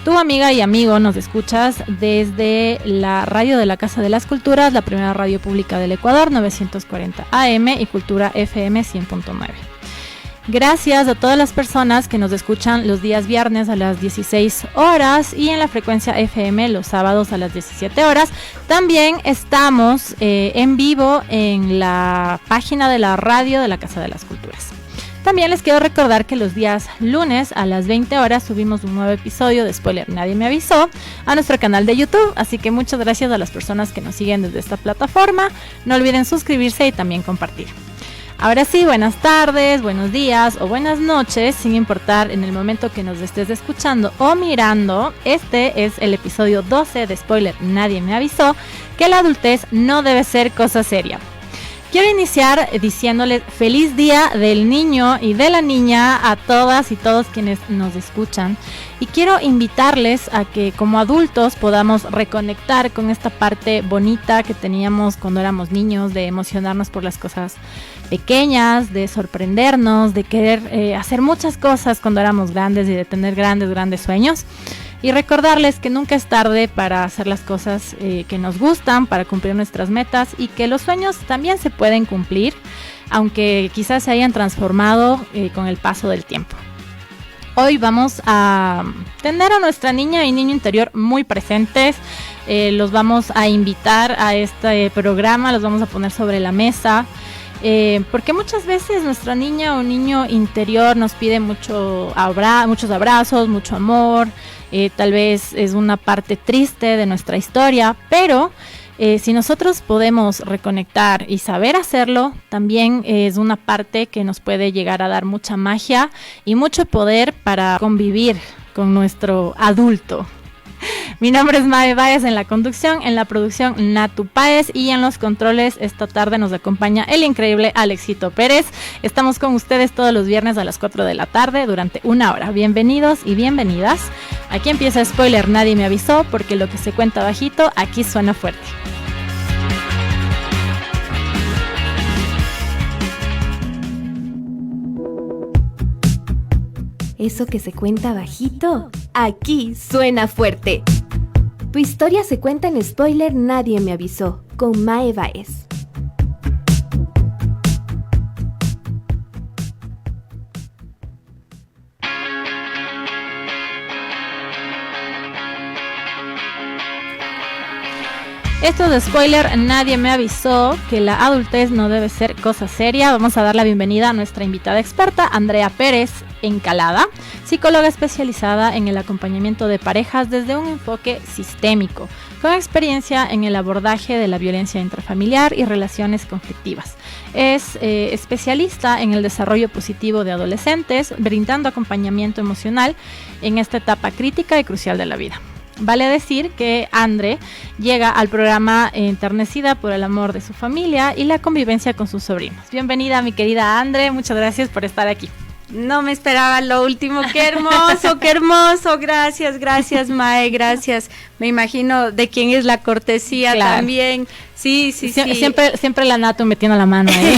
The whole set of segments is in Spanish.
Tu amiga y amigo, nos escuchas desde la radio de la Casa de las Culturas, la primera radio pública del Ecuador, 940 AM y Cultura FM 100.9. Gracias a todas las personas que nos escuchan los días viernes a las 16 horas y en la frecuencia FM los sábados a las 17 horas. También estamos en vivo en la página de la radio de la Casa de las Culturas. También les quiero recordar que los días lunes a las 20 horas subimos un nuevo episodio de Spoiler Nadie Me Avisó a nuestro canal de YouTube, así que muchas gracias a las personas que nos siguen desde esta plataforma. No olviden suscribirse y también compartir. Ahora sí, buenas tardes, buenos días o buenas noches, sin importar en el momento que nos estés escuchando o mirando. Este es el episodio 12 de Spoiler Nadie Me Avisó, que la adultez no debe ser cosa seria. Quiero iniciar diciéndoles feliz día del niño y de la niña a todas y todos quienes nos escuchan. Y quiero invitarles a que como adultos podamos reconectar con esta parte bonita que teníamos cuando éramos niños, de emocionarnos por las cosas pequeñas, de sorprendernos, de querer hacer muchas cosas cuando éramos grandes y de tener grandes sueños. Y recordarles que nunca es tarde para hacer las cosas que nos gustan, para cumplir nuestras metas y que los sueños también se pueden cumplir, aunque quizás se hayan transformado con el paso del tiempo. Hoy vamos a tener a nuestra niña y niño interior muy presentes. Los vamos a invitar a este programa, los vamos a poner sobre la mesa. Porque muchas veces nuestra niña o niño interior nos pide muchos abrazos, mucho amor, tal vez es una parte triste de nuestra historia, pero si nosotros podemos reconectar y saber hacerlo, también es una parte que nos puede llegar a dar mucha magia y mucho poder para convivir con nuestro adulto. Mi nombre es Mae Báez en la conducción, en la producción Natu Páez y en los controles esta tarde nos acompaña el increíble Alexito Pérez. Estamos con ustedes todos los viernes a las 4 de la tarde durante una hora. Bienvenidos y bienvenidas. Aquí empieza Spoiler Nadie Me Avisó, porque lo que se cuenta bajito aquí suena fuerte. Eso que se cuenta bajito, aquí suena fuerte. Tu historia se cuenta en Spoiler Nadie Me Avisó, con Mae Báez. Esto de Spoiler Nadie Me Avisó, que la adultez no debe ser cosa seria. Vamos a dar la bienvenida a nuestra invitada experta, Andrea Pérez Encalada, psicóloga especializada en el acompañamiento de parejas desde un enfoque sistémico, con experiencia en el abordaje de la violencia intrafamiliar y relaciones conflictivas. Es especialista en el desarrollo positivo de adolescentes, brindando acompañamiento emocional en esta etapa crítica y crucial de la vida. Vale decir que Andre llega al programa enternecida por el amor de su familia y la convivencia con sus sobrinos. Bienvenida, mi querida Andre, muchas gracias por estar aquí. No me esperaba lo último, qué hermoso, gracias Mae, gracias. Me imagino de quién es la cortesía, claro. También. Sí. Siempre la Natu metiendo la mano ahí.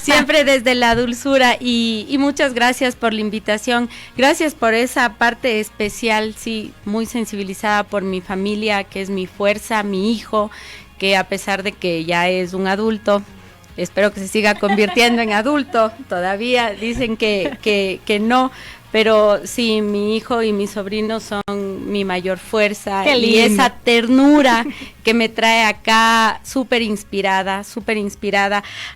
Siempre desde la dulzura y muchas gracias por la invitación, gracias por esa parte especial, sí, muy sensibilizada por mi familia, que es mi fuerza, mi hijo, que a pesar de que ya es un adulto, espero que se siga convirtiendo en adulto, todavía dicen que no, pero sí, mi hijo y mis sobrinos son mi mayor fuerza. Qué lindo. Y esa ternura que me trae acá, súper inspirada,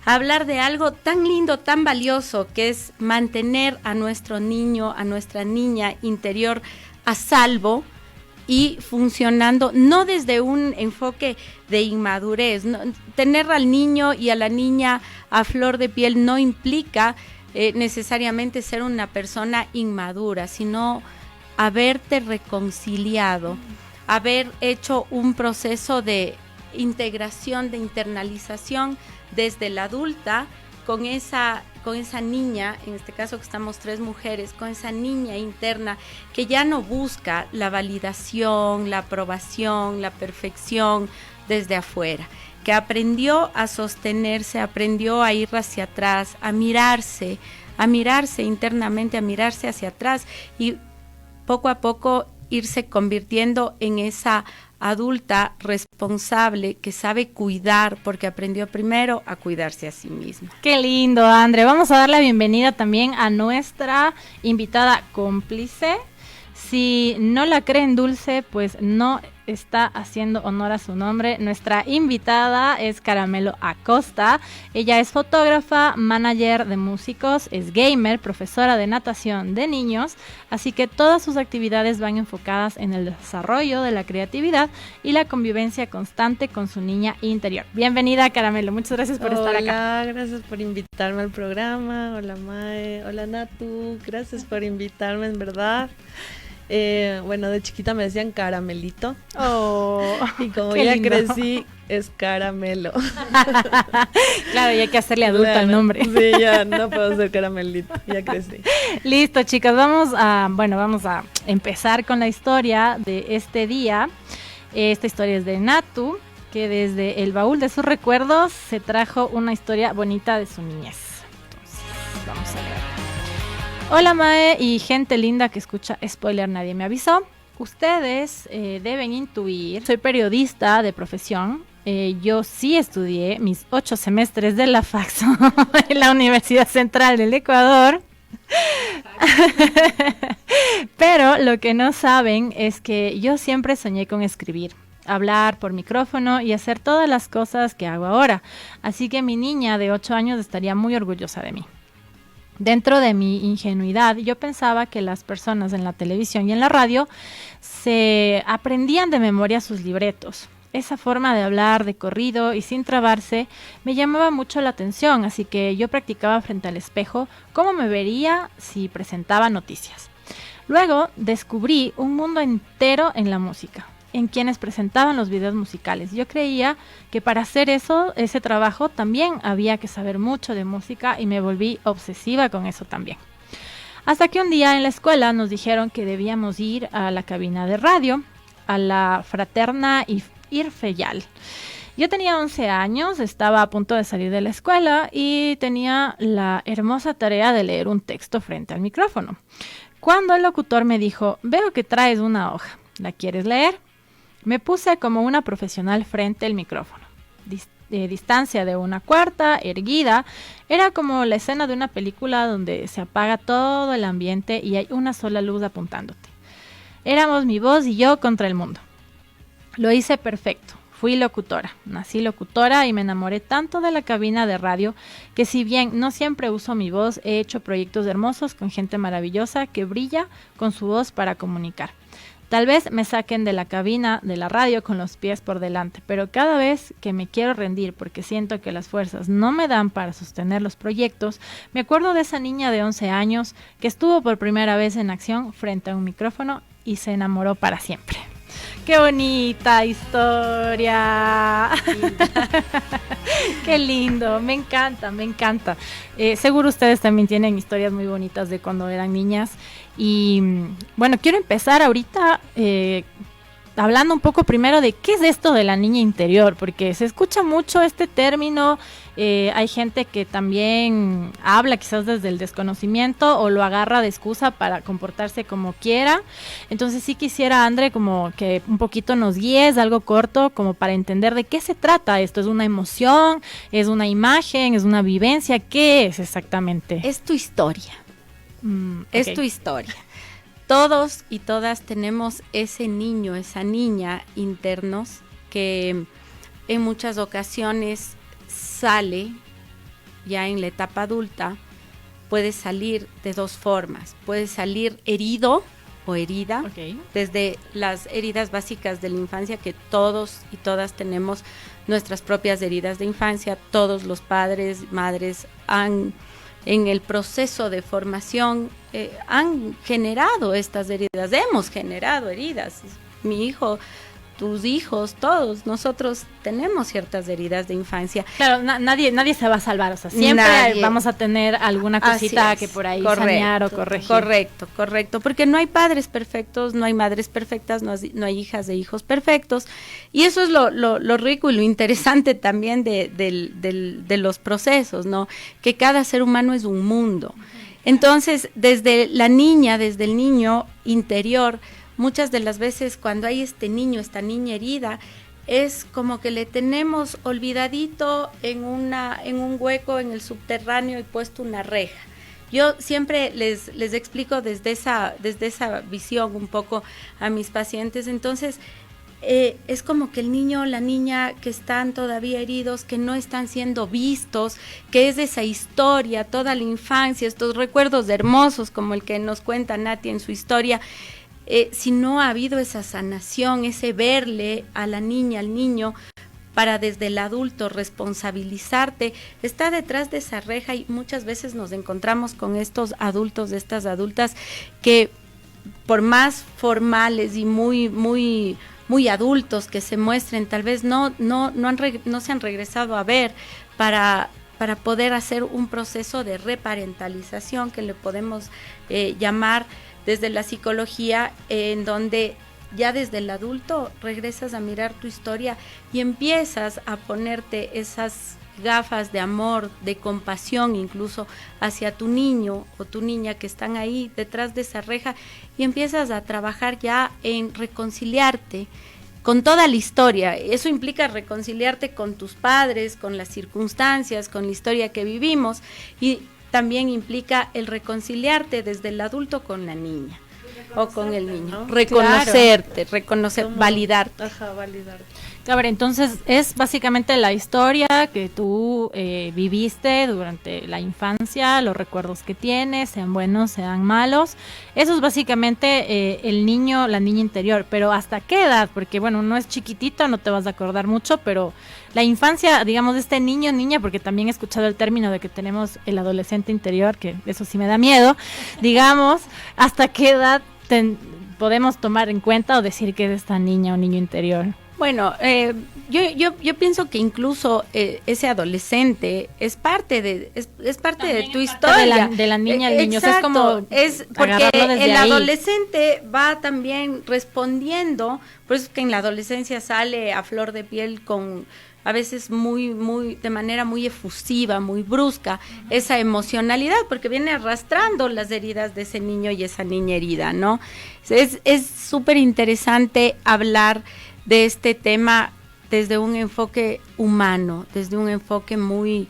a hablar de algo tan lindo, tan valioso, que es mantener a nuestro niño, a nuestra niña interior a salvo y funcionando, no desde un enfoque de inmadurez. No, tener al niño y a la niña a flor de piel no implica necesariamente ser una persona inmadura, sino haberte reconciliado, haber hecho un proceso de integración, de internalización desde la adulta con esa niña, en este caso que estamos 3 mujeres, con esa niña interna que ya no busca la validación, la aprobación, la perfección desde afuera, que aprendió a sostenerse, aprendió a ir hacia atrás, a mirarse internamente, a mirarse hacia atrás y poco a poco irse convirtiendo en esa adulta responsable que sabe cuidar porque aprendió primero a cuidarse a sí misma. Qué lindo, André. Vamos a dar la bienvenida también a nuestra invitada cómplice. Si no la creen dulce, pues no está haciendo honor a su nombre. Nuestra invitada es Caramelo Acosta. Ella es fotógrafa, manager de músicos, es gamer, profesora de natación de niños, así que todas sus actividades van enfocadas en el desarrollo de la creatividad y la convivencia constante con su niña interior. Bienvenida, Caramelo, muchas gracias por estar acá. Hola, gracias por invitarme al programa. Hola, Mae. Hola, Natu. Gracias por invitarme, en verdad. Bueno, de chiquita me decían Caramelito. Oh, y como qué ya lindo. crecí, es Caramelo. Claro, y hay que hacerle adulto al nombre. Sí, ya no puedo ser Caramelito, ya crecí. Listo, chicas, vamos a empezar con la historia de este día. Esta historia es de Natu, que desde el baúl de sus recuerdos se trajo una historia bonita de su niñez. Entonces, vamos a ver. Hola, Mae y gente linda que escucha Spoiler Nadie Me Avisó. Ustedes deben intuir, soy periodista de profesión. Yo sí estudié mis 8 semestres de la FAXO en la Universidad Central del Ecuador. Pero lo que no saben es que yo siempre soñé con escribir, hablar por micrófono y hacer todas las cosas que hago ahora. Así que mi niña de 8 años estaría muy orgullosa de mí. Dentro de mi ingenuidad, yo pensaba que las personas en la televisión y en la radio se aprendían de memoria sus libretos. Esa forma de hablar de corrido y sin trabarse me llamaba mucho la atención, así que yo practicaba frente al espejo cómo me vería si presentaba noticias. Luego descubrí un mundo entero en la música, en quienes presentaban los videos musicales. Yo creía que para hacer ese trabajo también había que saber mucho de música y me volví obsesiva con eso también. Hasta que un día en la escuela nos dijeron que debíamos ir a la cabina de radio, a la fraterna Irfeyal. Yo tenía 11 años, estaba a punto de salir de la escuela y tenía la hermosa tarea de leer un texto frente al micrófono. Cuando el locutor me dijo, veo que traes una hoja, ¿la quieres leer? Me puse como una profesional frente al micrófono. Distancia de 1/4, erguida. Era como la escena de una película donde se apaga todo el ambiente y hay una sola luz apuntándote. Éramos mi voz y yo contra el mundo. Lo hice perfecto. Fui locutora. Nací locutora y me enamoré tanto de la cabina de radio que si bien no siempre uso mi voz, he hecho proyectos hermosos con gente maravillosa que brilla con su voz para comunicar. Tal vez me saquen de la cabina de la radio con los pies por delante, pero cada vez que me quiero rendir porque siento que las fuerzas no me dan para sostener los proyectos, me acuerdo de esa niña de 11 años que estuvo por primera vez en acción frente a un micrófono y se enamoró para siempre. ¡Qué bonita historia! ¡Qué lindo! Me encanta, me encanta. Seguro ustedes también tienen historias muy bonitas de cuando eran niñas. Y bueno, quiero empezar ahorita hablando un poco primero de qué es esto de la niña interior, porque se escucha mucho este término. Hay gente que también habla quizás desde el desconocimiento o lo agarra de excusa para comportarse como quiera. Entonces sí quisiera, André, como que un poquito nos guíes, algo corto, como para entender de qué se trata esto. ¿Es una emoción? ¿Es una imagen? ¿Es una vivencia? ¿Qué es exactamente? Es tu historia. Es Es tu historia. Todos y todas tenemos ese niño, esa niña internos que en muchas ocasiones sale ya en la etapa adulta. Puede salir de dos formas. Puede salir herido o herida, desde las heridas básicas de la infancia, que todos y todas tenemos nuestras propias heridas de infancia. Todos los padres, madres en el proceso de formación han generado estas heridas, hemos generado heridas. Mi hijo, tus hijos, todos nosotros tenemos ciertas heridas de infancia. Claro, nadie se va a salvar, o sea, siempre vamos a tener alguna cosita que por ahí sanear o corregir. Correcto, porque no hay padres perfectos, no hay madres perfectas, no hay hijas de hijos perfectos, y eso es lo rico y lo interesante también de los procesos, ¿no? Que cada ser humano es un mundo. Entonces, desde la niña, desde el niño interior, muchas de las veces cuando hay este niño, esta niña herida, es como que le tenemos olvidadito en un hueco en el subterráneo y puesto una reja. Yo siempre les explico desde esa visión un poco a mis pacientes. Entonces, es como que el niño o la niña que están todavía heridos, que no están siendo vistos, que es esa historia, toda la infancia, estos recuerdos hermosos como el que nos cuenta Nati en su historia. Si no ha habido esa sanación, ese verle a la niña, al niño, para desde el adulto responsabilizarte, está detrás de esa reja, y muchas veces nos encontramos con estos adultos, estas adultas, que por más formales y muy adultos que se muestren, tal vez no se han regresado a ver para poder hacer un proceso de reparentalización, que le podemos llamar desde la psicología, en donde ya desde el adulto regresas a mirar tu historia y empiezas a ponerte esas gafas de amor, de compasión incluso hacia tu niño o tu niña que están ahí detrás de esa reja, y empiezas a trabajar ya en reconciliarte con toda la historia. Eso implica reconciliarte con tus padres, con las circunstancias, con la historia que vivimos, y también implica el reconciliarte desde el adulto con la niña o con el niño, ¿no? Reconocerte, reconocer, validarte. Ajá, validarte. A ver, entonces es básicamente la historia que tú viviste durante la infancia, los recuerdos que tienes, sean buenos, sean malos. Eso es básicamente el niño, la niña interior. Pero ¿hasta qué edad? Porque bueno, no es chiquitito, no te vas a acordar mucho, pero la infancia, digamos, de este niño, niña, porque también he escuchado el término de que tenemos el adolescente interior, que eso sí me da miedo, digamos, ¿hasta qué edad podemos tomar en cuenta o decir que es esta niña o niño interior? Bueno, yo pienso que incluso ese adolescente es parte de tu historia. De la niña al niño. Exacto, O sea, es porque el adolescente va también respondiendo, por eso es que en la adolescencia sale a flor de piel con a veces de manera muy efusiva, muy brusca, esa emocionalidad, porque viene arrastrando las heridas de ese niño y esa niña herida, ¿no? Es súper interesante hablar de este tema desde un enfoque humano, desde un enfoque muy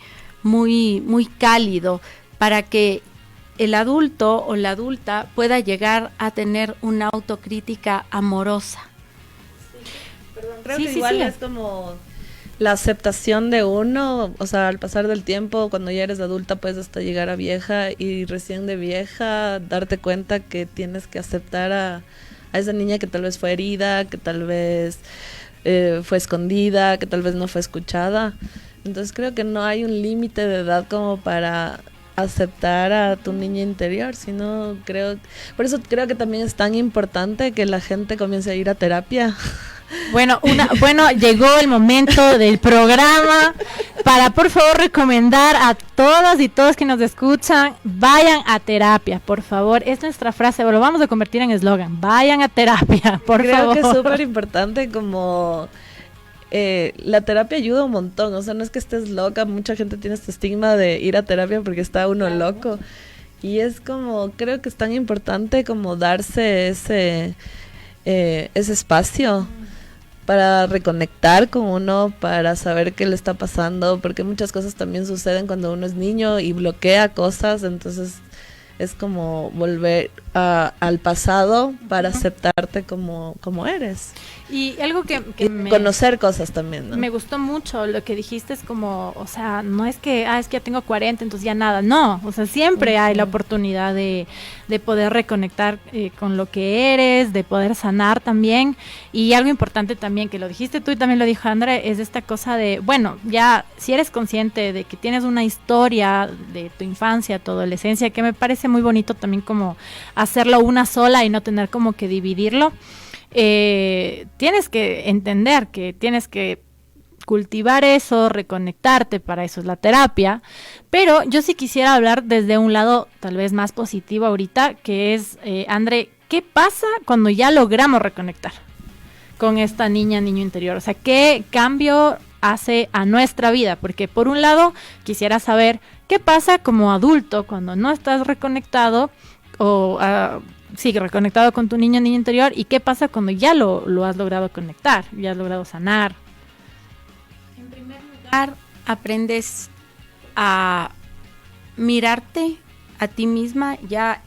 cálido, para que el adulto o la adulta pueda llegar a tener una autocrítica amorosa. Perdón, creo que igual es como la aceptación de uno, o sea, al pasar del tiempo, cuando ya eres adulta, puedes hasta llegar a vieja, y recién de vieja darte cuenta que tienes que aceptar a esa niña que tal vez fue herida, que tal vez fue escondida, que tal vez no fue escuchada. Entonces creo que no hay un límite de edad como para aceptar a tu niña interior, sino por eso creo que también es tan importante que la gente comience a ir a terapia. Bueno, llegó el momento del programa para, por favor, recomendar a todas y todos que nos escuchan, vayan a terapia, por favor. Es nuestra frase, lo vamos a convertir en eslogan, vayan a terapia, por favor. Creo que es súper importante, como la terapia ayuda un montón, o sea, no es que estés loca, mucha gente tiene este estigma de ir a terapia porque está uno loco, y es como, creo que es tan importante como darse ese espacio para reconectar con uno, para saber qué le está pasando, porque muchas cosas también suceden cuando uno es niño y bloquea cosas, entonces es como volver al pasado para aceptarte como eres. Y algo que conocer cosas también, ¿no? Me gustó mucho lo que dijiste, es como, o sea, no es que, es que ya tengo 40, entonces ya nada, no, o sea, siempre hay la oportunidad de poder reconectar con lo que eres, de poder sanar también. Y algo importante también, que lo dijiste tú y también lo dijo André, es esta cosa de, bueno, ya si eres consciente de que tienes una historia de tu infancia, tu adolescencia, que me parece muy bonito también como hacerlo una sola y no tener como que dividirlo, tienes que entender que tienes que cultivar eso, reconectarte, para eso es la terapia. Pero yo sí quisiera hablar desde un lado tal vez más positivo ahorita, que es, André, ¿qué pasa cuando ya logramos reconectar con esta niño interior? O sea, ¿qué cambio hace a nuestra vida? Porque por un lado quisiera saber qué pasa como adulto cuando no estás reconectado, o sí, reconectado con tu niño interior. ¿Y qué pasa cuando ya lo has logrado conectar, ya has logrado sanar? En primer lugar, aprendes a mirarte a ti misma ya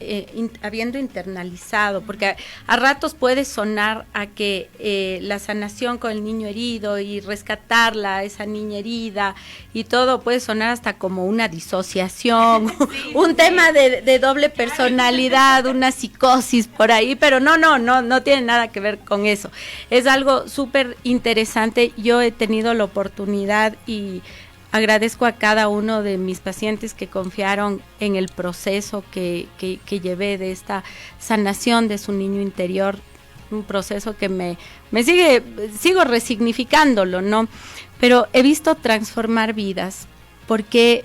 habiendo internalizado, porque a ratos puede sonar a que la sanación con el niño herido y rescatarla, esa niña herida y todo puede sonar hasta como una disociación, un tema de doble personalidad, una psicosis por ahí, pero no tiene nada que ver con eso. Es algo súper interesante. Yo he tenido la oportunidad y agradezco a cada uno de mis pacientes que confiaron en el proceso que llevé de esta sanación de su niño interior, un proceso que me sigo resignificándolo, ¿no? Pero he visto transformar vidas, porque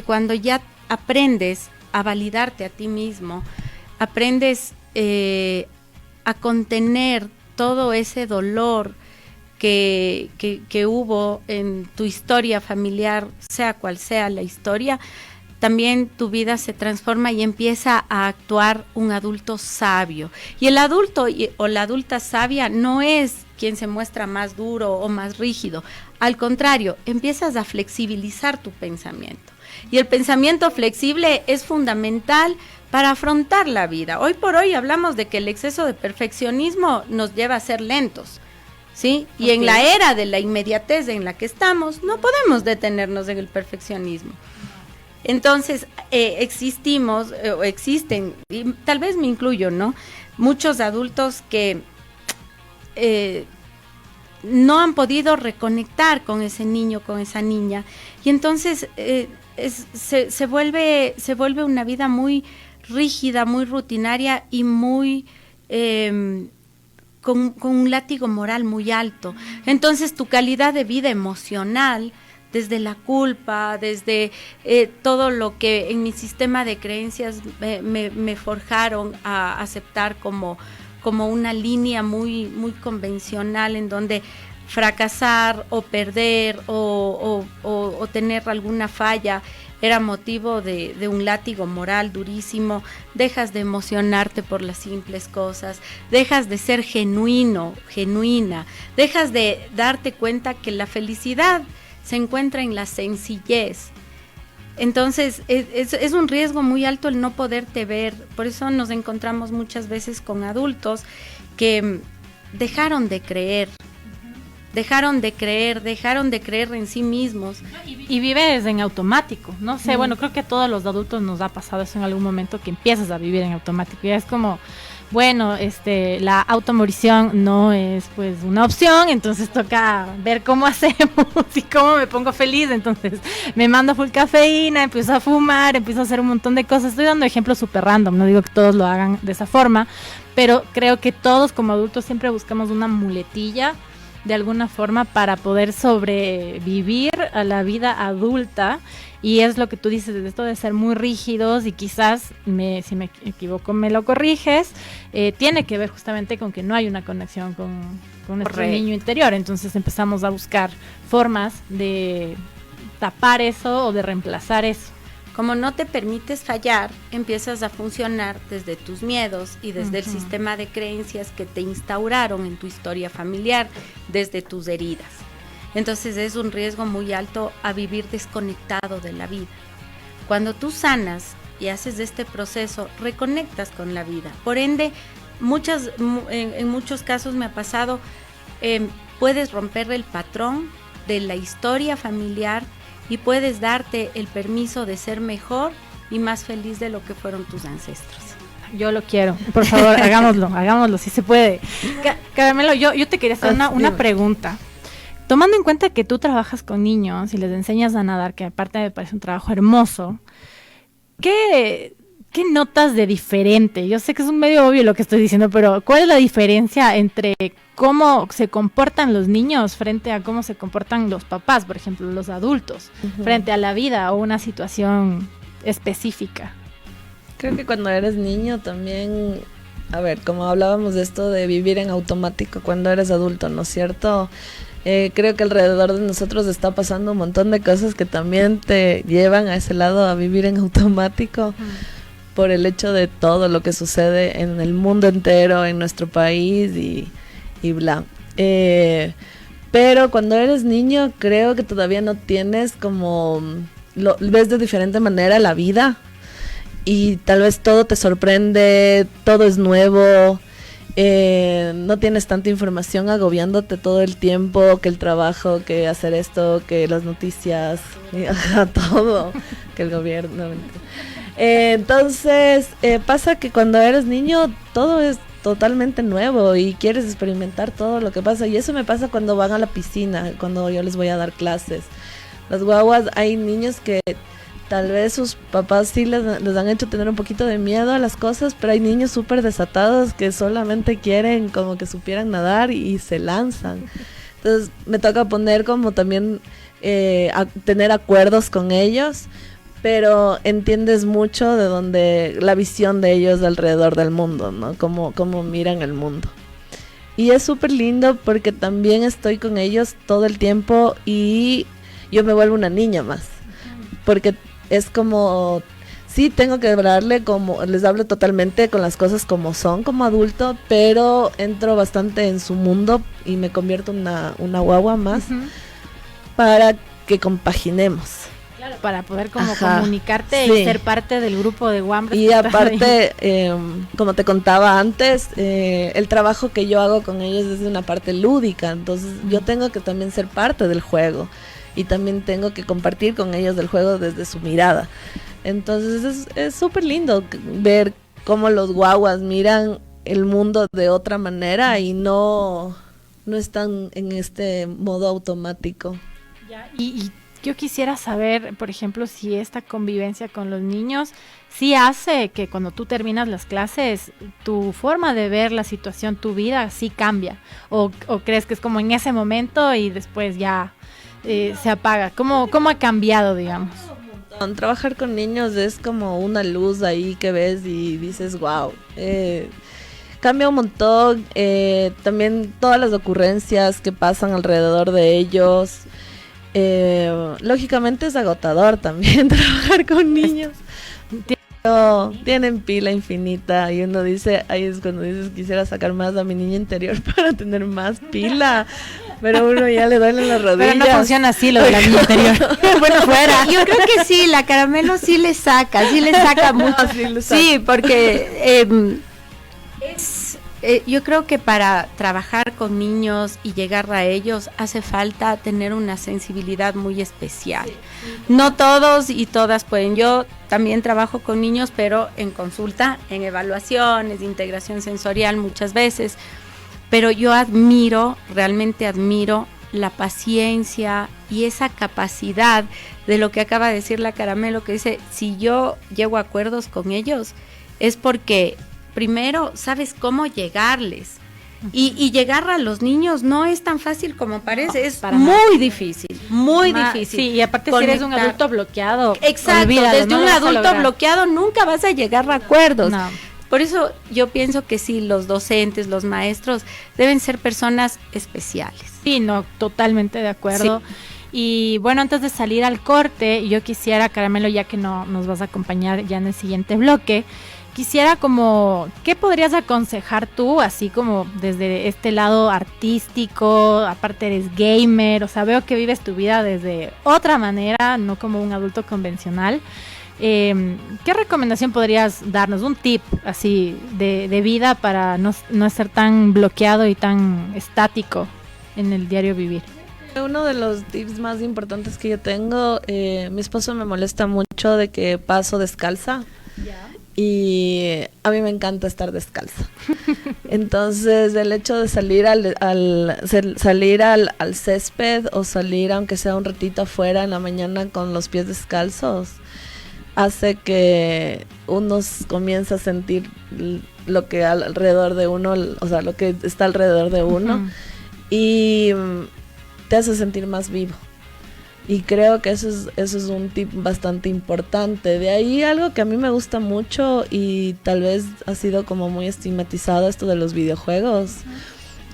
cuando ya aprendes a validarte a ti mismo, aprendes a contener todo ese dolor que hubo en tu historia familiar, sea cual sea la historia, también tu vida se transforma y empieza a actuar un adulto sabio. Y el adulto o la adulta sabia no es quien se muestra más duro o más rígido. Al contrario, empiezas a flexibilizar tu pensamiento. Y el pensamiento flexible es fundamental para afrontar la vida. Hoy por hoy hablamos de que el exceso de perfeccionismo nos lleva a ser lentos, ¿sí? Y en la era de la inmediatez en la que estamos, no podemos detenernos en el perfeccionismo. Entonces, existen, y tal vez me incluyo, ¿no? Muchos adultos que no han podido reconectar con ese niño, con esa niña, y entonces se vuelve una vida muy rígida, muy rutinaria y muy con un látigo moral muy alto. Entonces tu calidad de vida emocional, desde la culpa, desde todo lo que en mi sistema de creencias me forjaron a aceptar como una línea muy, muy convencional, en donde fracasar o perder o tener alguna falla era motivo de un látigo moral durísimo. Dejas de emocionarte por las simples cosas, dejas de ser genuina, dejas de darte cuenta que la felicidad se encuentra en la sencillez. Entonces es un riesgo muy alto el no poderte ver. Por eso nos encontramos muchas veces con adultos que dejaron de creer en sí mismos. Y vives en automático, no sé, bueno, creo que a todos los adultos nos ha pasado eso en algún momento, que empiezas a vivir en automático. Ya es como, bueno, la automorición no es pues una opción, entonces toca ver cómo hacemos y cómo me pongo feliz. Entonces me mando full cafeína, empiezo a fumar, empiezo a hacer un montón de cosas. Estoy dando ejemplos súper random, no digo que todos lo hagan de esa forma, pero creo que todos como adultos siempre buscamos una muletilla de alguna forma para poder sobrevivir a la vida adulta. Y es lo que tú dices, de esto de ser muy rígidos, y quizás, si me equivoco me lo corriges, tiene que ver justamente con que no hay una conexión con nuestro niño interior. Entonces empezamos a buscar formas de tapar eso o de reemplazar eso. Como no te permites fallar, empiezas a funcionar desde tus miedos y desde el sistema de creencias que te instauraron en tu historia familiar, desde tus heridas. Entonces es un riesgo muy alto a vivir desconectado de la vida. Cuando tú sanas y haces este proceso, reconectas con la vida. Por ende, en muchos casos me ha pasado, puedes romper el patrón de la historia familiar y puedes darte el permiso de ser mejor y más feliz de lo que fueron tus ancestros. Yo lo quiero, por favor, hagámoslo, si se puede. Caramelo, yo te quería hacer una pregunta. Tomando en cuenta que tú trabajas con niños y les enseñas a nadar, que aparte me parece un trabajo hermoso, ¿qué notas de diferente? Yo sé que es un medio obvio lo que estoy diciendo, pero ¿cuál es la diferencia entre cómo se comportan los niños frente a cómo se comportan los papás, por ejemplo, los adultos, frente a la vida o una situación específica? Creo que cuando eres niño también, a ver, como hablábamos de esto de vivir en automático cuando eres adulto, ¿no es cierto? Creo que alrededor de nosotros está pasando un montón de cosas que también te llevan a ese lado, a vivir en automático. por el hecho de todo lo que sucede en el mundo entero, en nuestro país y bla. Pero cuando eres niño creo que todavía no tienes como, ves de diferente manera la vida y tal vez todo te sorprende, todo es nuevo, no tienes tanta información agobiándote todo el tiempo, que el trabajo, que hacer esto, que las noticias, todo, que el gobierno. Entonces pasa que cuando eres niño todo es totalmente nuevo y quieres experimentar todo lo que pasa, y eso me pasa cuando van a la piscina, cuando yo les voy a dar clases. Las guaguas, hay niños que tal vez sus papás sí les han hecho tener un poquito de miedo a las cosas, pero hay niños súper desatados que solamente quieren como que supieran nadar y se lanzan. Entonces me toca poner como también tener acuerdos con ellos, pero entiendes mucho de donde la visión de ellos alrededor del mundo, ¿no? Cómo miran el mundo. Y es súper lindo porque también estoy con ellos todo el tiempo y yo me vuelvo una niña más. Porque es como, sí, tengo que hablarle como, les hablo totalmente con las cosas como son, como adulto, pero entro bastante en su mundo y me convierto en una guagua más para que compaginemos. Claro, para poder como comunicarte y ser parte del grupo de Wambras. Y aparte, como te contaba antes, el trabajo que yo hago con ellos es de una parte lúdica, entonces yo tengo que también ser parte del juego y también tengo que compartir con ellos del juego desde su mirada. Entonces es súper lindo ver cómo los guaguas miran el mundo de otra manera y no están en este modo automático. Ya, y yo quisiera saber, por ejemplo, si esta convivencia con los niños sí hace que cuando tú terminas las clases, tu forma de ver la situación, tu vida, sí cambia. ¿O crees que es como en ese momento y después ya se apaga? ¿Cómo ha cambiado, digamos? Trabajar con niños es como una luz ahí que ves y dices, wow, cambia un montón. También todas las ocurrencias que pasan alrededor de ellos. Lógicamente es agotador también trabajar con niños, pero tienen pila infinita y uno dice, ahí es cuando dices, quisiera sacar más a mi niña interior para tener más pila, pero uno ya le duele las rodillas. Pero no funciona así lo de la niña interior. Bueno, fuera. Yo creo que sí, la Caramelo sí le saca mucho. No, sí, porque yo creo que para trabajar con niños y llegar a ellos hace falta tener una sensibilidad muy especial. No todos y todas pueden. Yo también trabajo con niños, pero en consulta, en evaluaciones, de integración sensorial muchas veces. Pero yo realmente admiro la paciencia y esa capacidad de lo que acaba de decir la Caramelo, que dice, si yo llego a acuerdos con ellos, es porque primero sabes cómo llegarles. Y llegar a los niños no es tan fácil como parece, es muy difícil, difícil. Sí, y aparte si eres un adulto bloqueado. Exacto, desde un adulto bloqueado nunca vas a llegar a acuerdos. No. Por eso yo pienso que sí, los docentes, los maestros deben ser personas especiales. Sí, no, totalmente de acuerdo. Sí. Y bueno, antes de salir al corte, yo quisiera, Caramelo, ya que no nos vas a acompañar ya en el siguiente bloque, quisiera como, ¿qué podrías aconsejar tú, así como desde este lado artístico, aparte eres gamer, o sea, veo que vives tu vida desde otra manera, no como un adulto convencional? ¿Qué recomendación podrías darnos? Un tip así de vida para no ser tan bloqueado y tan estático en el diario vivir. Uno de los tips más importantes que yo tengo, mi esposo me molesta mucho de que paso descalza. Yeah. Y a mí me encanta estar descalza. Entonces el hecho de salir salir al césped o salir aunque sea un ratito afuera en la mañana con los pies descalzos hace que uno comienza a sentir lo que alrededor de uno, o sea, lo que está alrededor de uno, y te hace sentir más vivo. Y creo que eso es un tip bastante importante. De ahí algo que a mí me gusta mucho y tal vez ha sido como muy estigmatizado, esto de los videojuegos,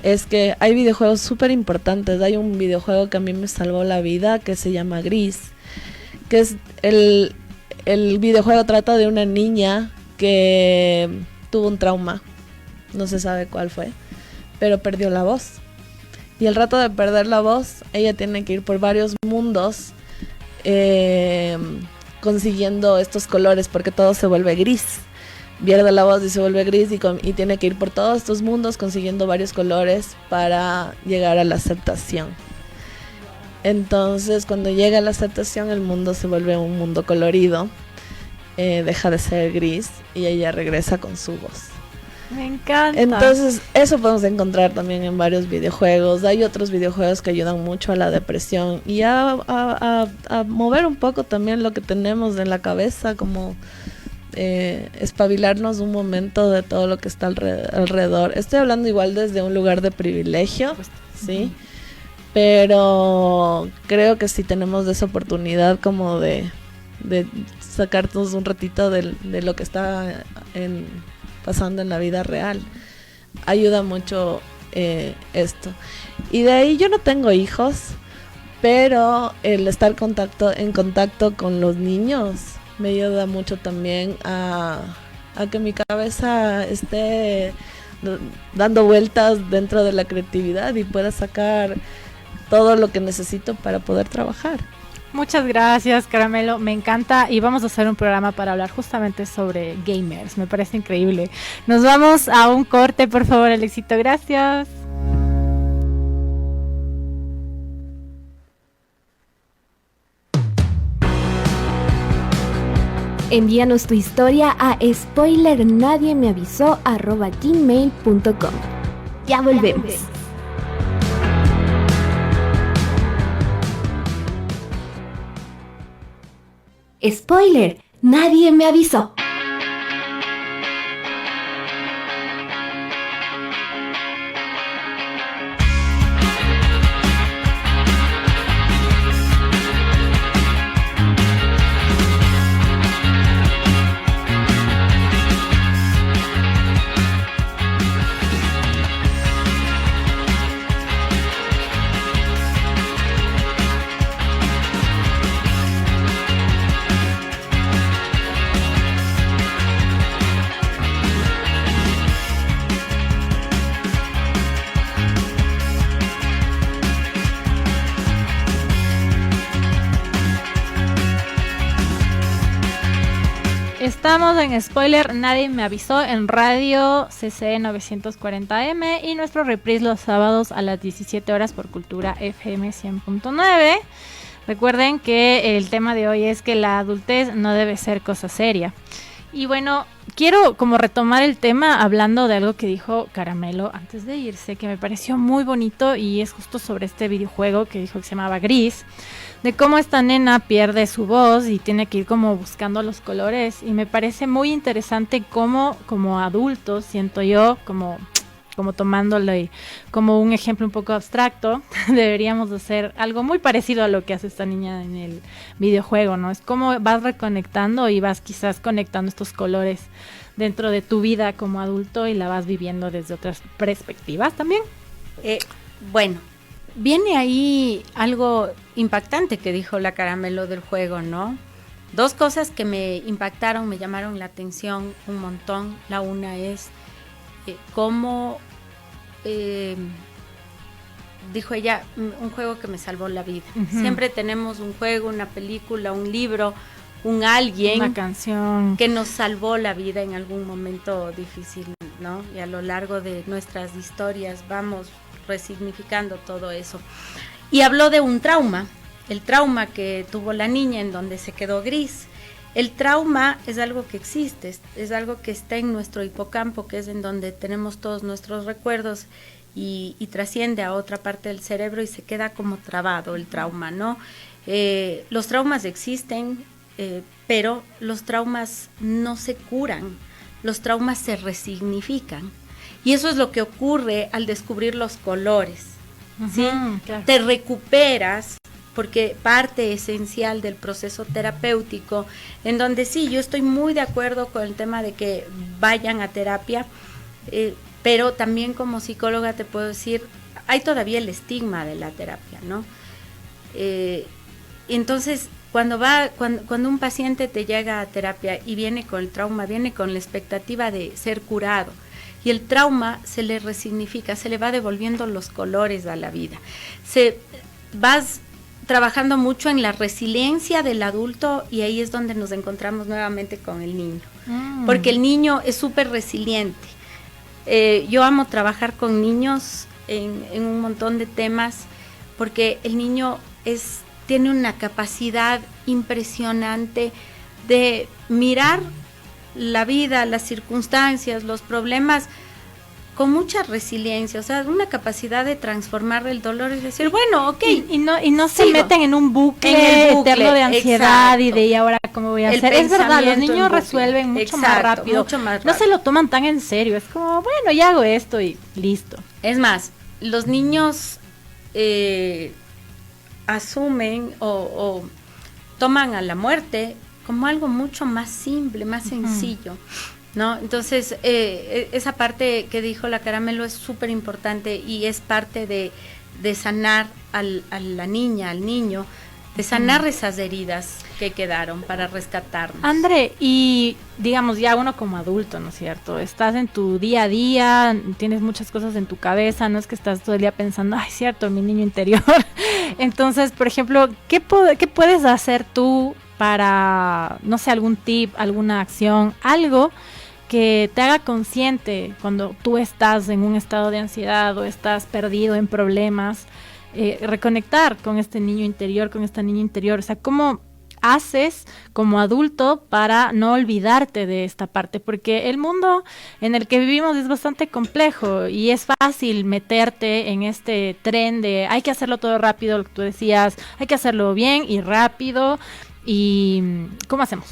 es que hay videojuegos súper importantes. Hay un videojuego que a mí me salvó la vida que se llama Gris, que es el videojuego trata de una niña que tuvo un trauma, no se sabe cuál fue, pero perdió la voz. Y al rato de perder la voz, ella tiene que ir por varios mundos consiguiendo estos colores, porque todo se vuelve gris. Pierde la voz y se vuelve gris y tiene que ir por todos estos mundos consiguiendo varios colores para llegar a la aceptación. Entonces, cuando llega a la aceptación, el mundo se vuelve un mundo colorido, deja de ser gris y ella regresa con su voz. Me encanta. Entonces, eso podemos encontrar también en varios videojuegos. Hay otros videojuegos que ayudan mucho a la depresión y a mover un poco también lo que tenemos en la cabeza, como espabilarnos un momento de todo lo que está alrededor. Estoy hablando igual desde un lugar de privilegio, ¿sí? Pero creo que si tenemos esa oportunidad como de sacarnos un ratito de lo que está pasando en la vida real, ayuda mucho esto. Y de ahí yo no tengo hijos, pero el estar en contacto con los niños me ayuda mucho también a que mi cabeza esté dando vueltas dentro de la creatividad y pueda sacar todo lo que necesito para poder trabajar. Muchas gracias, Caramelo, me encanta, y vamos a hacer un programa para hablar justamente sobre gamers, me parece increíble. Nos vamos a un corte, por favor, Alexito, gracias. Envíanos tu historia a spoilernadiemeavisó@gmail.com. Ya volvemos. Spoiler, nadie me avisó. Estamos en Spoiler, nadie me avisó, en radio CCE 940M y nuestro reprise los sábados a las 17 horas por Cultura FM 100.9. Recuerden que el tema de hoy es que la adultez no debe ser cosa seria. Y bueno, quiero como retomar el tema hablando de algo que dijo Caramelo antes de irse, que me pareció muy bonito, y es justo sobre este videojuego que dijo que se llamaba Gris, de cómo esta nena pierde su voz y tiene que ir como buscando los colores, y me parece muy interesante cómo como adultos, siento yo, como tomándolo y como un ejemplo un poco abstracto, deberíamos hacer algo muy parecido a lo que hace esta niña en el videojuego, ¿no? Es como vas reconectando y vas quizás conectando estos colores dentro de tu vida como adulto y la vas viviendo desde otras perspectivas también. Bueno, viene ahí algo impactante que dijo la Caramelo del juego, ¿no? Dos cosas que me impactaron, me llamaron la atención un montón. La una es cómo dijo ella, un juego que me salvó la vida. Uh-huh. Siempre tenemos un juego, una película, un libro, un alguien, una canción que nos salvó la vida en algún momento difícil, ¿no? Y a lo largo de nuestras historias vamos resignificando todo eso. Y habló de un trauma, el trauma que tuvo la niña en donde se quedó gris. El trauma es algo que existe, es algo que está en nuestro hipocampo, que es en donde tenemos todos nuestros recuerdos y trasciende a otra parte del cerebro y se queda como trabado el trauma, ¿no? Los traumas existen, pero los traumas no se curan, los traumas se resignifican. Y eso es lo que ocurre al descubrir los colores, ¿sí? Uh-huh, claro. Te recuperas, porque parte esencial del proceso terapéutico, en donde sí, yo estoy muy de acuerdo con el tema de que vayan a terapia, pero también como psicóloga te puedo decir, hay todavía el estigma de la terapia, ¿no? Entonces, cuando un paciente te llega a terapia y viene con el trauma, viene con la expectativa de ser curado, y el trauma se le resignifica, se le va devolviendo los colores a la vida. Vas trabajando mucho en la resiliencia del adulto, y ahí es donde nos encontramos nuevamente con el niño, porque el niño es súper resiliente. Yo amo trabajar con niños en un montón de temas, porque el niño tiene una capacidad impresionante de mirar la vida, las circunstancias, los problemas con mucha resiliencia, o sea, una capacidad de transformar el dolor y decir, bueno, ok. Y no se meten en un bucle eterno de ansiedad, exacto, y de ¿y ahora cómo voy a hacer? Es verdad, los niños resuelven mucho, exacto, más rápido. No se lo toman tan en serio, es como, bueno, ya hago esto y listo. Es más, los niños asumen o toman a la muerte como algo mucho más simple, más sencillo, ¿no? Entonces, esa parte que dijo la Caramelo es súper importante, y es parte de sanar a la niña, al niño, de sanar esas heridas que quedaron para rescatarnos. André, y digamos ya uno como adulto, ¿no es cierto? Estás en tu día a día, tienes muchas cosas en tu cabeza, no es que estás todo el día pensando, ay, cierto, mi niño interior. Entonces, por ejemplo, ¿qué puedes hacer tú para, no sé, algún tip, alguna acción, algo que te haga consciente cuando tú estás en un estado de ansiedad o estás perdido en problemas, reconectar con este niño interior, con esta niña interior? O sea, ¿cómo haces como adulto para no olvidarte de esta parte? Porque el mundo en el que vivimos es bastante complejo y es fácil meterte en este tren de hay que hacerlo todo rápido, lo que tú decías, hay que hacerlo bien y rápido. ¿Y cómo hacemos?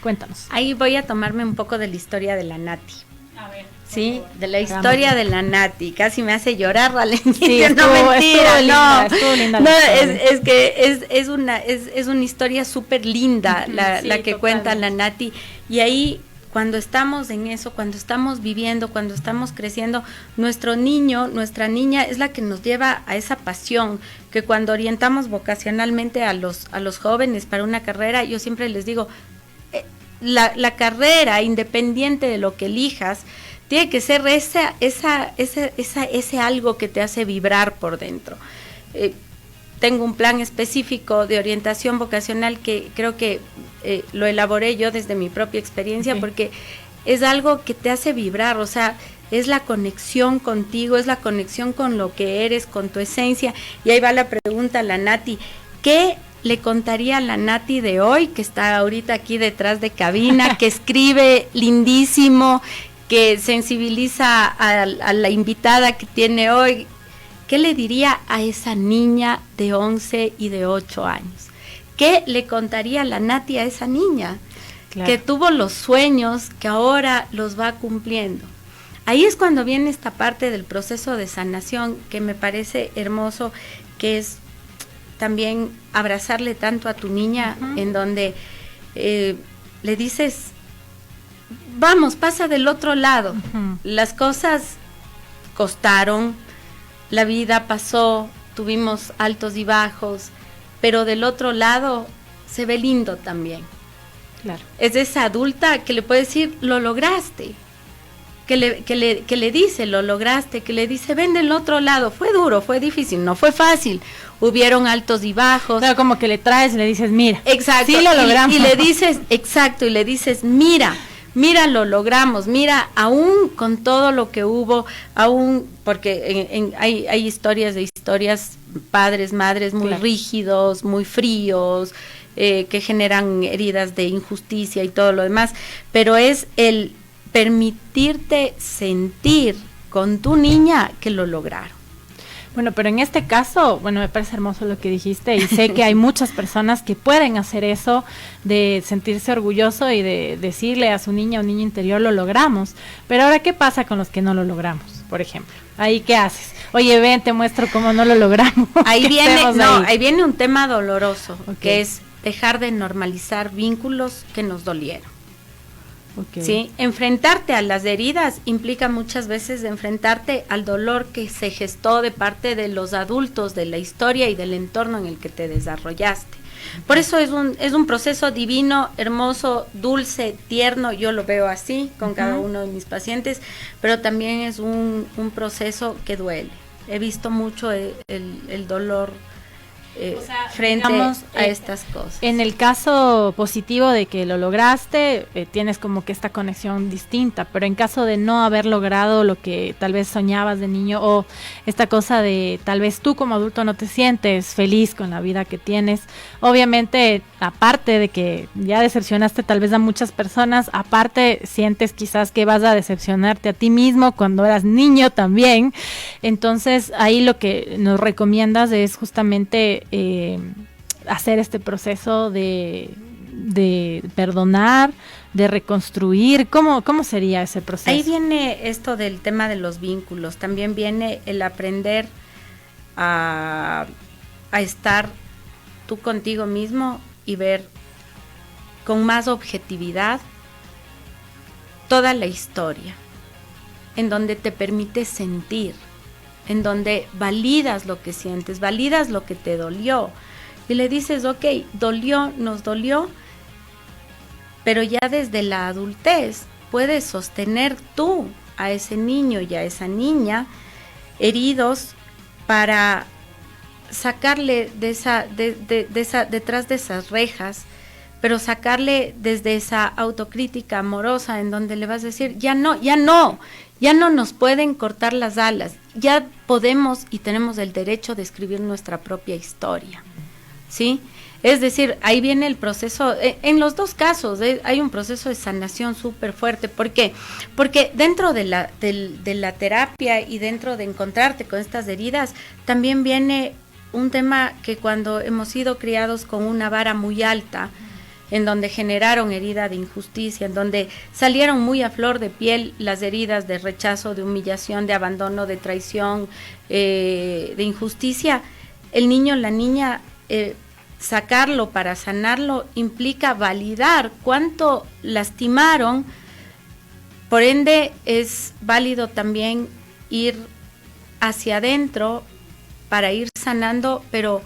Cuéntanos. Ahí voy a tomarme un poco de la historia de la Nati. A ver. Sí, de la historia Vamos. De la Nati. Casi me hace llorar, Valentina. Sí, no, mentira, estuvo linda no, es que es una historia súper linda la que totalmente cuenta la Nati. Y ahí, cuando estamos en eso, cuando estamos viviendo, cuando estamos creciendo, nuestro niño, nuestra niña es la que nos lleva a esa pasión, que cuando orientamos vocacionalmente a los jóvenes para una carrera, yo siempre les digo, la carrera, independiente de lo que elijas, tiene que ser ese algo que te hace vibrar por dentro. Tengo un plan específico de orientación vocacional que creo que lo elaboré yo desde mi propia experiencia, okay, porque es algo que te hace vibrar, o sea, es la conexión contigo, es la conexión con lo que eres, con tu esencia. Y ahí va la pregunta a la Nati, ¿qué le contaría a la Nati de hoy, que está ahorita aquí detrás de cabina, que escribe lindísimo, que sensibiliza a la invitada que tiene hoy? ¿Qué le diría a esa niña de 11 y de 8 años? ¿Qué le contaría la Nati a esa niña? Claro. Que tuvo los sueños, que ahora los va cumpliendo. Ahí es cuando viene esta parte del proceso de sanación, que me parece hermoso, que es también abrazarle tanto a tu niña, en donde le dices, vamos, pasa del otro lado. Las cosas costaron, la vida pasó, tuvimos altos y bajos, pero del otro lado se ve lindo también. Claro. Es esa adulta que le puede decir, lo lograste, que le dice, lo lograste, que le dice, ven del otro lado. Fue duro, fue difícil, no fue fácil, hubieron altos y bajos. Pero como que le traes y le dices, mira, exacto, sí lo logramos. Y le dices, exacto, y le dices, mira, lo logramos, mira, aún con todo lo que hubo, aún, porque hay historias, padres, madres muy claro, rígidos, muy fríos, que generan heridas de injusticia y todo lo demás, pero es el permitirte sentir con tu niña que lo lograron. Bueno, pero en este caso, bueno, me parece hermoso lo que dijiste, y sé que hay muchas personas que pueden hacer eso, de sentirse orgulloso y de decirle a su niña o niño interior, lo logramos. Pero ahora, ¿qué pasa con los que no lo logramos, por ejemplo? Ahí, ¿qué haces? Oye, ven, te muestro cómo no lo logramos. Ahí viene un tema doloroso, okay, que es dejar de normalizar vínculos que nos dolieron. Okay. ¿Sí? Enfrentarte a las heridas implica muchas veces enfrentarte al dolor que se gestó de parte de los adultos, de la historia y del entorno en el que te desarrollaste. Por eso es un proceso divino, hermoso, dulce, tierno, yo lo veo así con cada uno de mis pacientes, pero también es un proceso que duele. He visto mucho el dolor frente a estas cosas. En el caso positivo de que lo lograste, tienes como que esta conexión distinta, pero en caso de no haber logrado lo que tal vez soñabas de niño, o esta cosa de tal vez tú como adulto no te sientes feliz con la vida que tienes, obviamente aparte de que ya decepcionaste tal vez a muchas personas, aparte sientes quizás que vas a decepcionarte a ti mismo cuando eras niño también. Entonces ahí lo que nos recomiendas es justamente hacer este proceso de perdonar, de reconstruir. ¿Cómo sería ese proceso? Ahí viene esto del tema de los vínculos, también viene el aprender a estar tú contigo mismo y ver con más objetividad toda la historia, en donde te permites sentir, en donde validas lo que sientes, validas lo que te dolió, y le dices, ok, dolió, nos dolió, pero ya desde la adultez puedes sostener tú a ese niño y a esa niña heridos para sacarle detrás de esas rejas, pero sacarle desde esa autocrítica amorosa en donde le vas a decir, ya no nos pueden cortar las alas, ya podemos y tenemos el derecho de escribir nuestra propia historia, ¿sí? Es decir, ahí viene el proceso, en los dos casos hay un proceso de sanación súper fuerte. ¿Por qué? Porque dentro de la terapia y dentro de encontrarte con estas heridas, también viene un tema que cuando hemos sido criados con una vara muy alta, en donde generaron herida de injusticia, en donde salieron muy a flor de piel las heridas de rechazo, de humillación, de abandono, de traición, de injusticia, el niño, la niña, sacarlo para sanarlo implica validar cuánto lastimaron. Por ende es válido también ir hacia adentro para ir sanando, pero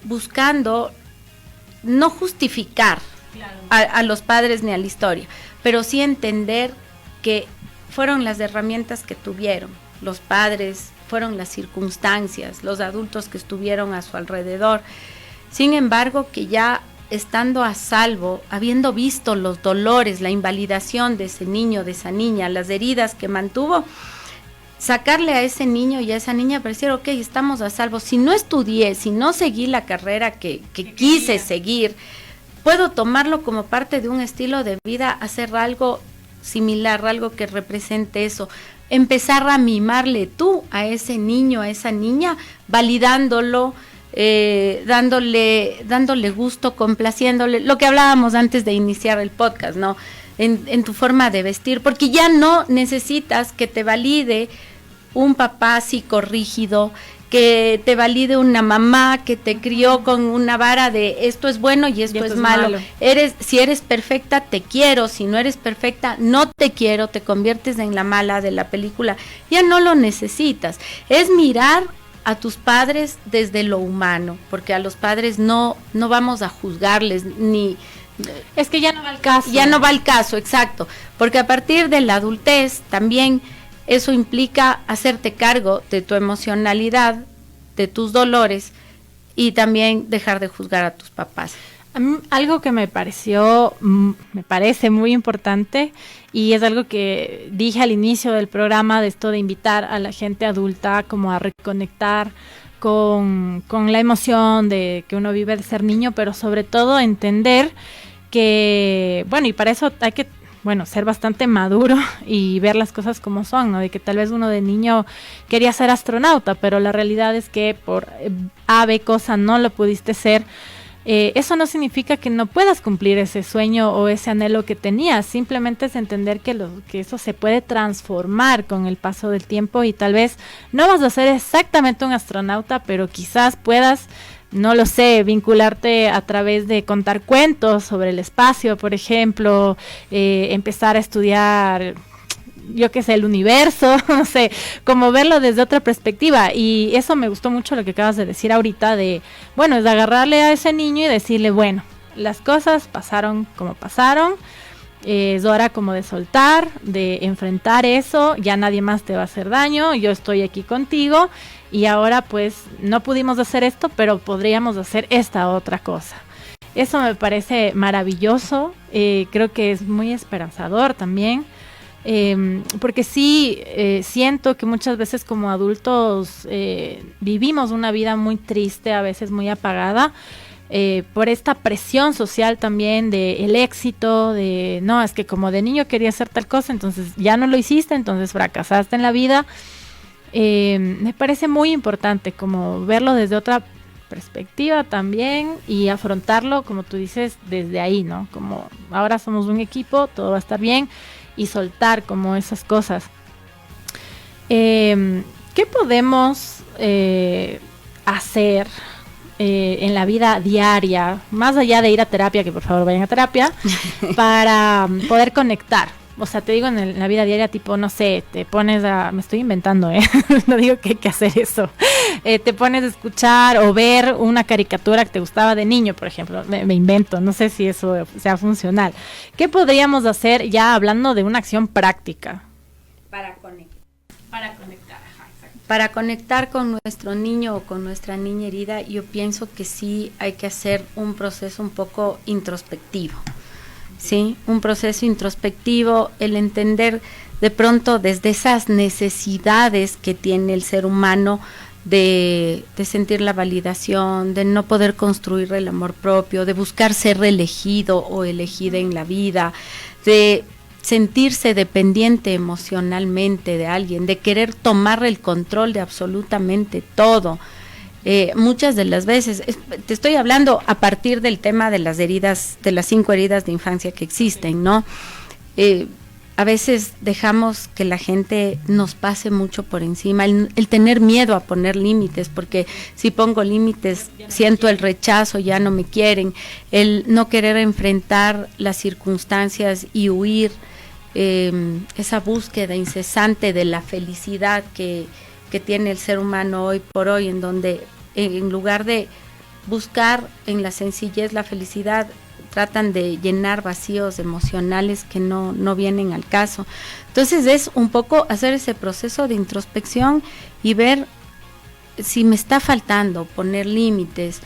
buscando no justificar a los padres ni a la historia, pero sí entender que fueron las herramientas que tuvieron los padres, fueron las circunstancias, los adultos que estuvieron a su alrededor. Sin embargo, que ya estando a salvo, habiendo visto los dolores, la invalidación de ese niño, de esa niña, las heridas que mantuvo, sacarle a ese niño y a esa niña para decir, ok, estamos a salvo. Si no estudié, si no seguí la carrera que quise seguir, puedo tomarlo como parte de un estilo de vida, hacer algo similar, algo que represente eso. Empezar a mimarle tú a ese niño, a esa niña, validándolo, dándole gusto, complaciéndole, lo que hablábamos antes de iniciar el podcast, ¿no? En tu forma de vestir, porque ya no necesitas que te valide un papá psicorrígido, que te valide una mamá que te crió con una vara de esto es bueno y esto es malo. Si eres perfecta, te quiero; si no eres perfecta, no te quiero. Te conviertes en la mala de la película. Ya no lo necesitas. Es mirar a tus padres desde lo humano, porque a los padres no vamos a juzgarles, ni... Es que ya no va al caso. Ya no va al caso, exacto. Porque a partir de la adultez también eso implica hacerte cargo de tu emocionalidad, de tus dolores, y también dejar de juzgar a tus papás. A mí, algo que me parece muy importante, y es algo que dije al inicio del programa, de esto de invitar a la gente adulta como a reconectar con la emoción de que uno vive de ser niño, pero sobre todo entender que, bueno, y para eso hay que, ser bastante maduro y ver las cosas como son, ¿no? De que tal vez uno de niño quería ser astronauta, pero la realidad es que por A, B cosa no lo pudiste ser. eso no significa que no puedas cumplir ese sueño o ese anhelo que tenías, simplemente es entender que eso se puede transformar con el paso del tiempo y tal vez no vas a ser exactamente un astronauta, pero quizás puedas, no lo sé, vincularte a través de contar cuentos sobre el espacio, por ejemplo, empezar a estudiar, yo qué sé, el universo, no sé, como verlo desde otra perspectiva. Y eso me gustó mucho lo que acabas de decir ahorita de, bueno, es de agarrarle a ese niño y decirle, bueno, las cosas pasaron como pasaron, es hora como de soltar, de enfrentar eso, ya nadie más te va a hacer daño, yo estoy aquí contigo y ahora pues no pudimos hacer esto, pero podríamos hacer esta otra cosa. Eso me parece maravilloso, creo que es muy esperanzador también. Porque sí siento que muchas veces como adultos vivimos una vida muy triste, a veces muy apagada, por esta presión social también de el éxito, de no, es que como de niño quería hacer tal cosa, entonces ya no lo hiciste, entonces fracasaste en la vida. Me parece muy importante como verlo desde otra perspectiva también y afrontarlo, como tú dices, desde ahí, ¿no? Como ahora somos un equipo, todo va a estar bien, y soltar como esas cosas. ¿Qué podemos hacer en la vida diaria, más allá de ir a terapia, que por favor vayan a terapia, para poder conectar? O sea, te digo en la vida diaria, tipo, no sé, te pones a... Me estoy inventando, no digo que hay que hacer eso. Te pones a escuchar o ver una caricatura que te gustaba de niño, por ejemplo. Me invento, no sé si eso sea funcional. ¿Qué podríamos hacer ya hablando de una acción práctica? Para conectar. Ajá, exacto. Para conectar con nuestro niño o con nuestra niña herida, yo pienso que sí hay que hacer un proceso un poco introspectivo. Sí, un proceso introspectivo, el entender de pronto desde esas necesidades que tiene el ser humano de sentir la validación, de no poder construir el amor propio, de buscar ser elegido o elegida en la vida, de sentirse dependiente emocionalmente de alguien, de querer tomar el control de absolutamente todo. Muchas de las veces, te estoy hablando a partir del tema de las heridas, de las 5 heridas de infancia que existen, ¿no? A veces dejamos que la gente nos pase mucho por encima, el tener miedo a poner límites, porque si pongo límites siento el rechazo, ya no me quieren, el no querer enfrentar las circunstancias y huir, esa búsqueda incesante de la felicidad que tiene el ser humano hoy por hoy, en donde en lugar de buscar en la sencillez la felicidad, tratan de llenar vacíos emocionales que no vienen al caso. Entonces es un poco hacer ese proceso de introspección y ver si me está faltando poner límites,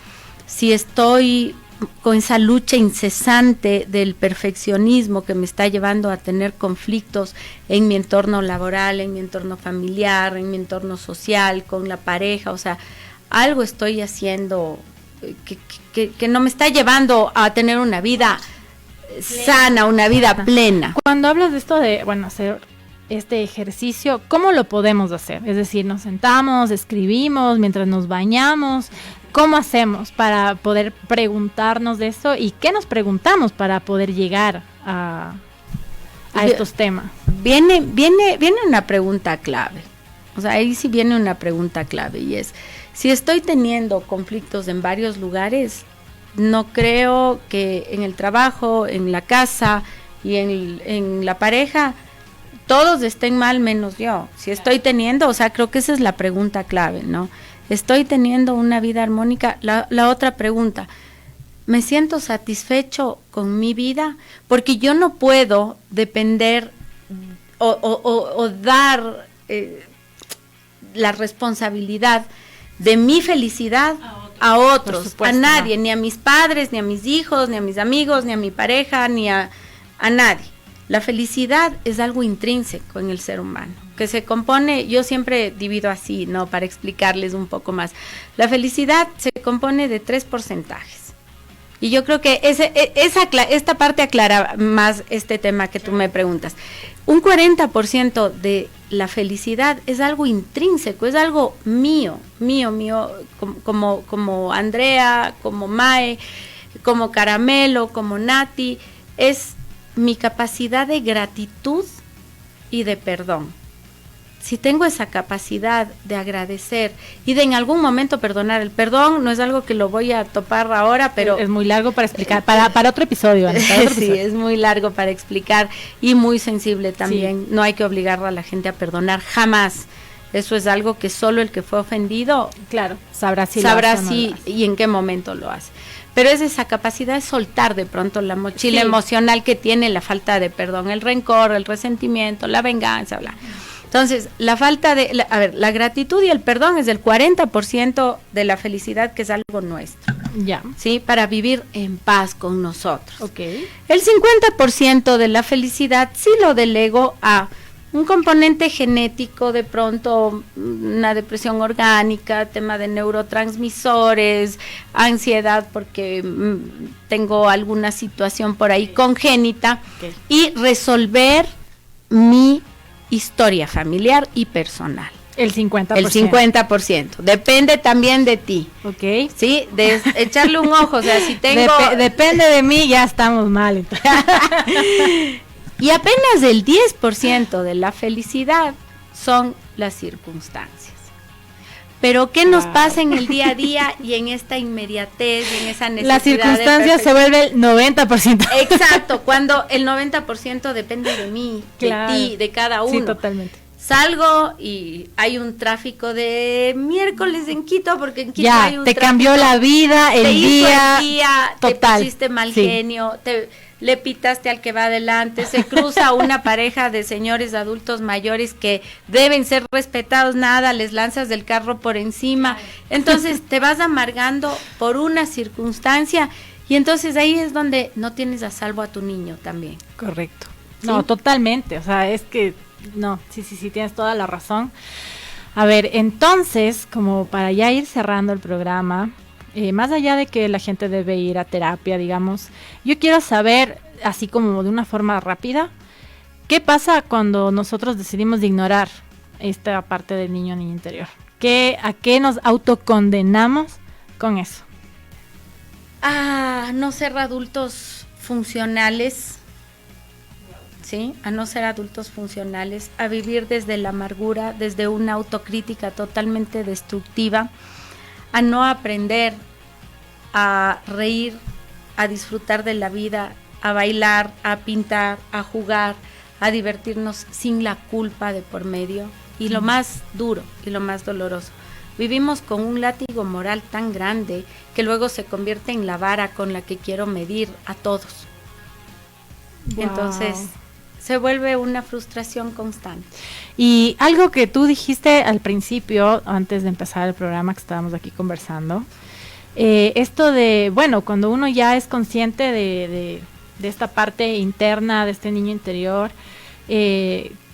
si estoy con esa lucha incesante del perfeccionismo que me está llevando a tener conflictos en mi entorno laboral, en mi entorno familiar, en mi entorno social, con la pareja, o sea, algo estoy haciendo que no me está llevando a tener una vida sana, una vida plena. Cuando hablas de esto de, bueno, hacer este ejercicio, ¿cómo lo podemos hacer? Es decir, nos sentamos, escribimos mientras nos bañamos. ¿Cómo hacemos para poder preguntarnos de eso y qué nos preguntamos para poder llegar a estos temas? Viene una pregunta clave. O sea, ahí sí viene una pregunta clave y es, si estoy teniendo conflictos en varios lugares, no creo que en el trabajo, en la casa y en la pareja todos estén mal menos yo. Si estoy teniendo, o sea, creo que esa es la pregunta clave, ¿no? ¿Estoy teniendo una vida armónica? La otra pregunta, ¿me siento satisfecho con mi vida? Porque yo no puedo depender o dar la responsabilidad de mi felicidad a otros, supuesto, a nadie, no. Ni a mis padres, ni a mis hijos, ni a mis amigos, ni a mi pareja, ni a nadie. La felicidad es algo intrínseco en el ser humano, que se compone, yo siempre divido así, ¿no? Para explicarles un poco más. La felicidad se compone de 3 porcentajes. Y yo creo que esta parte aclara más este tema que tú me preguntas. Un 40% de la felicidad es algo intrínseco, es algo mío, como Andrea, como Mae, como Caramelo, como Nati, es mi capacidad de gratitud y de perdón. Si tengo esa capacidad de agradecer y de en algún momento perdonar, el perdón no es algo que lo voy a topar ahora, pero... Es muy largo para explicar, para otro episodio. Sí, es muy largo para explicar y muy sensible también. Sí. No hay que obligar a la gente a perdonar, jamás. Eso es algo que solo el que fue ofendido, claro, sabrá si y en qué momento lo hace. Pero es esa capacidad de soltar de pronto la mochila emocional que tiene la falta de perdón, el rencor, el resentimiento, la venganza, bla. Entonces, la gratitud y el perdón es el 40% de la felicidad, que es algo nuestro. Ya. ¿Sí? Para vivir en paz con nosotros. Okay. El 50% de la felicidad sí lo delego a un componente genético, de pronto una depresión orgánica, tema de neurotransmisores, ansiedad porque tengo alguna situación por ahí congénita, y resolver mi historia familiar y personal. El 50%. El 50%. Depende también de ti. Ok. Sí, de echarle un ojo. O sea, si tengo... Depende de mí, ya estamos mal. Y apenas el 10% de la felicidad son las circunstancias. Pero ¿qué nos pasa en el día a día y en esta inmediatez y en esa necesidad? Las circunstancias se vuelve el 90%. Exacto, cuando el 90% depende de mí, claro, de ti, de cada uno. Sí, totalmente. Salgo y hay un tráfico de miércoles en Quito, porque en Quito ya, hay un te tráfico, cambió la vida, el día, total, te pusiste mal genio, le pitaste al que va adelante, se cruza una pareja de señores adultos mayores que deben ser respetados, nada, les lanzas del carro por encima, entonces te vas amargando por una circunstancia, y entonces ahí es donde no tienes a salvo a tu niño también. Correcto. ¿Sí? No, totalmente, o sea, es que, no, sí, tienes toda la razón. A ver, entonces, como para ya ir cerrando el programa, más allá de que la gente debe ir a terapia, digamos, yo quiero saber, así como de una forma rápida, ¿qué pasa cuando nosotros decidimos ignorar esta parte del niño interior? ¿A qué nos autocondenamos con eso? A no ser adultos funcionales, ¿sí? A no ser adultos funcionales, a vivir desde la amargura, desde una autocrítica totalmente destructiva, a no aprender a reír, a disfrutar de la vida, a bailar, a pintar, a jugar, a divertirnos sin la culpa de por medio. Y lo más duro y lo más doloroso, vivimos con un látigo moral tan grande que luego se convierte en la vara con la que quiero medir a todos. Wow. Entonces se vuelve una frustración constante. Y algo que tú dijiste al principio, antes de empezar el programa que estábamos aquí conversando, esto de, bueno, cuando uno ya es consciente de esta parte interna, de este niño interior,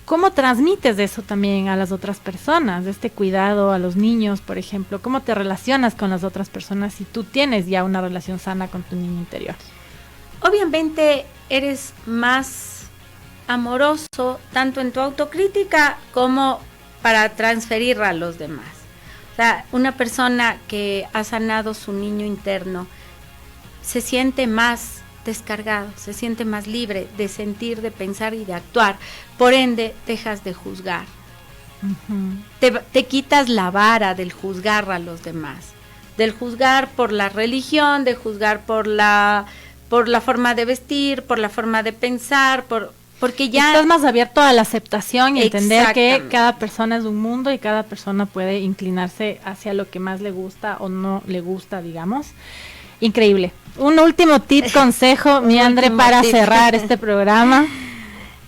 ¿cómo transmites eso también a las otras personas? De este cuidado a los niños, por ejemplo, ¿cómo te relacionas con las otras personas si tú tienes ya una relación sana con tu niño interior? Obviamente eres más amoroso tanto en tu autocrítica como para transferirla a los demás. O sea, una persona que ha sanado su niño interno se siente más descargado, se siente más libre de sentir, de pensar y de actuar. Por ende, dejas de juzgar. Uh-huh. Te quitas la vara del juzgar a los demás, del juzgar por la religión, de juzgar por la forma de vestir, por la forma de pensar, porque ya estás más abierto a la aceptación y entender que cada persona es un mundo y cada persona puede inclinarse hacia lo que más le gusta o no le gusta, digamos. Increíble. Un último tip, consejo, mi Andre, para cerrar este programa.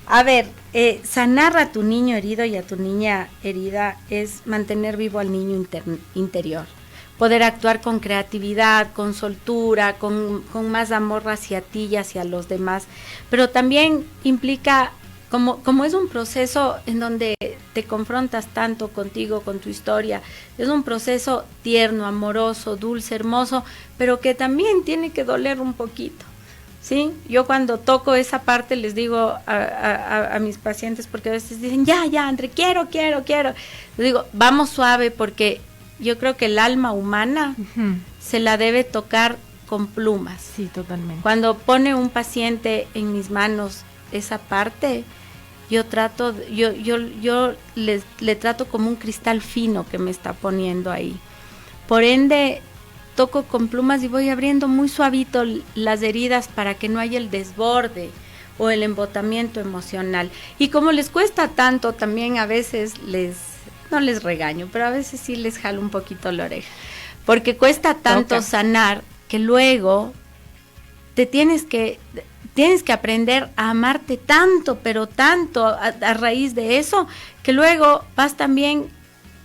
A ver, sanar a tu niño herido y a tu niña herida es mantener vivo al niño interior. Poder actuar con creatividad, con soltura, con más amor hacia ti y hacia los demás, pero también implica como es un proceso en donde te confrontas tanto contigo, con tu historia, es un proceso tierno, amoroso, dulce, hermoso, pero que también tiene que doler un poquito, ¿sí? Yo cuando toco esa parte les digo a mis pacientes, porque a veces dicen, ya, André, quiero. Les digo, vamos suave, porque yo creo que el alma humana se la debe tocar con plumas. Sí, totalmente. Cuando pone un paciente en mis manos esa parte, yo le trato como un cristal fino que me está poniendo ahí. Por ende, toco con plumas y voy abriendo muy suavito las heridas para que no haya el desborde o el embotamiento emocional. Y como les cuesta tanto, también a veces no les regaño, pero a veces sí les jalo un poquito la oreja, porque cuesta tanto sanar, que luego te tienes que aprender a amarte tanto, pero tanto a raíz de eso, que luego vas también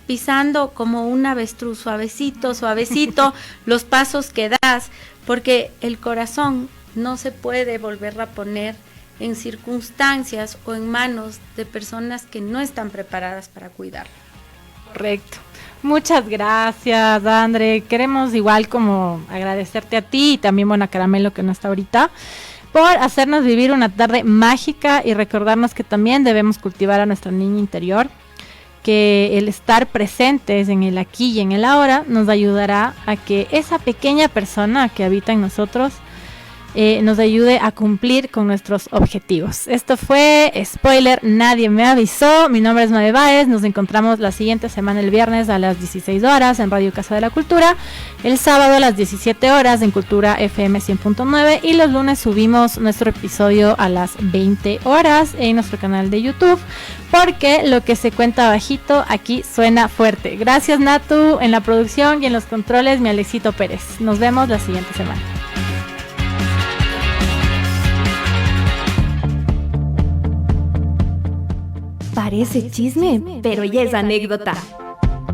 pisando como un avestruz, suavecito, los pasos que das, porque el corazón no se puede volver a poner en circunstancias o en manos de personas que no están preparadas para cuidarlo. Correcto. Muchas gracias, André. Queremos igual como agradecerte a ti y también, bueno, a Caramelo, que no está ahorita, por hacernos vivir una tarde mágica y recordarnos que también debemos cultivar a nuestra niña interior, que el estar presentes en el aquí y en el ahora nos ayudará a que esa pequeña persona que habita en nosotros nos ayude a cumplir con nuestros objetivos. Esto fue Spoiler, Nadie Me Avisó. Mi nombre es Mae Báez. Nos encontramos la siguiente semana, el viernes a las 16 horas en Radio Casa de la Cultura, el sábado a las 17 horas en Cultura FM 100.9 y los lunes subimos nuestro episodio a las 20 horas en nuestro canal de YouTube, porque lo que se cuenta bajito aquí suena fuerte. Gracias, Natu, en la producción y en los controles, mi Alexito Pérez. Nos vemos la siguiente semana. Parece chisme, pero ya es anécdota.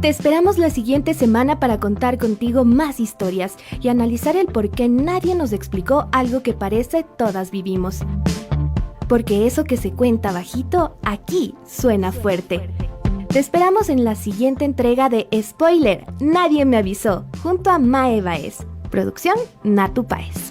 Te esperamos la siguiente semana para contar contigo más historias y analizar el por qué nadie nos explicó algo que parece todas vivimos. Porque eso que se cuenta bajito, aquí suena fuerte. Te esperamos en la siguiente entrega de Spoiler, Nadie Me Avisó, junto a Mae Báez. Producción, Natu Páez.